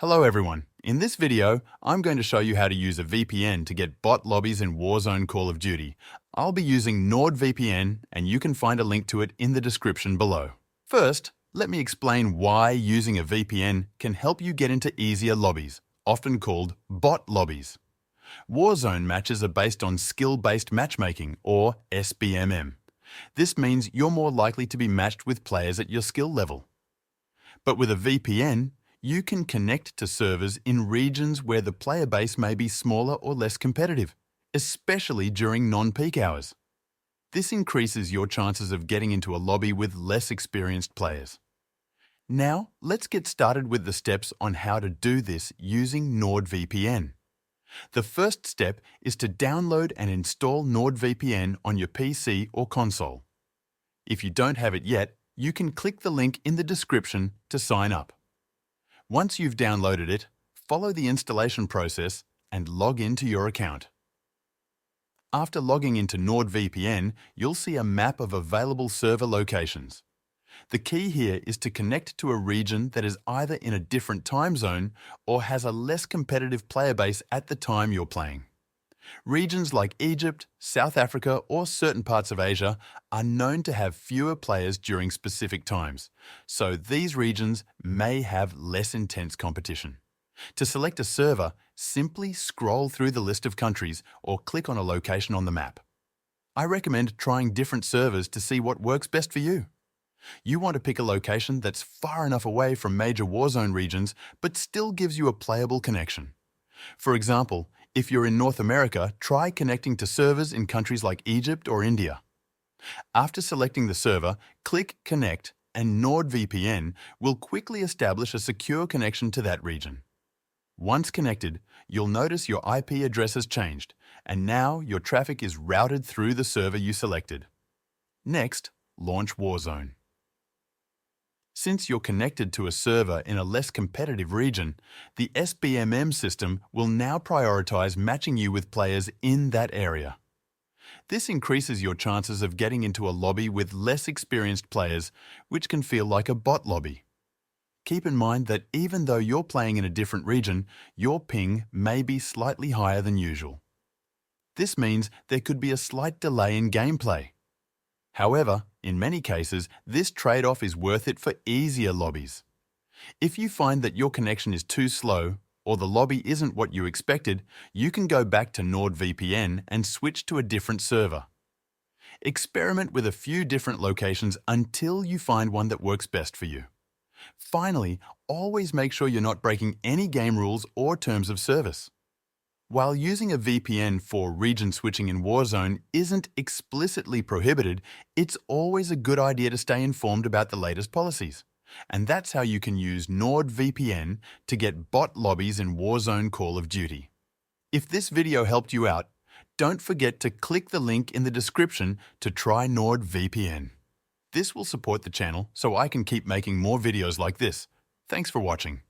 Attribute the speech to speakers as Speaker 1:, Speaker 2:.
Speaker 1: Hello everyone. In this video, I'm going to show you how to use a VPN to get bot lobbies in Warzone Call of Duty. I'll be using NordVPN and you can find a link to it in the description below. First, let me explain why using a VPN can help you get into easier lobbies, often called bot lobbies. Warzone matches are based on skill-based matchmaking, or SBMM. This means you're more likely to be matched with players at your skill level. But with a VPN, you can connect to servers in regions where the player base may be smaller or less competitive, especially during non-peak hours. This increases your chances of getting into a lobby with less experienced players. Now, let's get started with the steps on how to do this using NordVPN. The first step is to download and install NordVPN on your PC or console. If you don't have it yet, you can click the link in the description to sign up. Once you've downloaded it, follow the installation process and log into your account. After logging into NordVPN, you'll see a map of available server locations. The key here is to connect to a region that is either in a different time zone or has a less competitive player base at the time you're playing. Regions like Egypt, South Africa, or certain parts of Asia are known to have fewer players during specific times, so these regions may have less intense competition. To select a server, simply scroll through the list of countries or click on a location on the map. I recommend trying different servers to see what works best for you. You want to pick a location that's far enough away from major Warzone regions but still gives you a playable connection. For example, if you're in North America, try connecting to servers in countries like Egypt or India. After selecting the server, click Connect and NordVPN will quickly establish a secure connection to that region. Once connected, you'll notice your IP address has changed, and now your traffic is routed through the server you selected. Next, launch Warzone. Since you're connected to a server in a less competitive region, the SBMM system will now prioritize matching you with players in that area. This increases your chances of getting into a lobby with less experienced players, which can feel like a bot lobby. Keep in mind that even though you're playing in a different region, your ping may be slightly higher than usual. This means there could be a slight delay in gameplay. However, in many cases, this trade-off is worth it for easier lobbies. If you find that your connection is too slow or the lobby isn't what you expected, you can go back to NordVPN and switch to a different server. Experiment with a few different locations until you find one that works best for you. Finally, always make sure you're not breaking any game rules or terms of service. While using a VPN for region switching in Warzone isn't explicitly prohibited, it's always a good idea to stay informed about the latest policies. And that's how you can use NordVPN to get bot lobbies in Warzone Call of Duty. If this video helped you out, don't forget to click the link in the description to try NordVPN. This will support the channel so I can keep making more videos like this. Thanks for watching.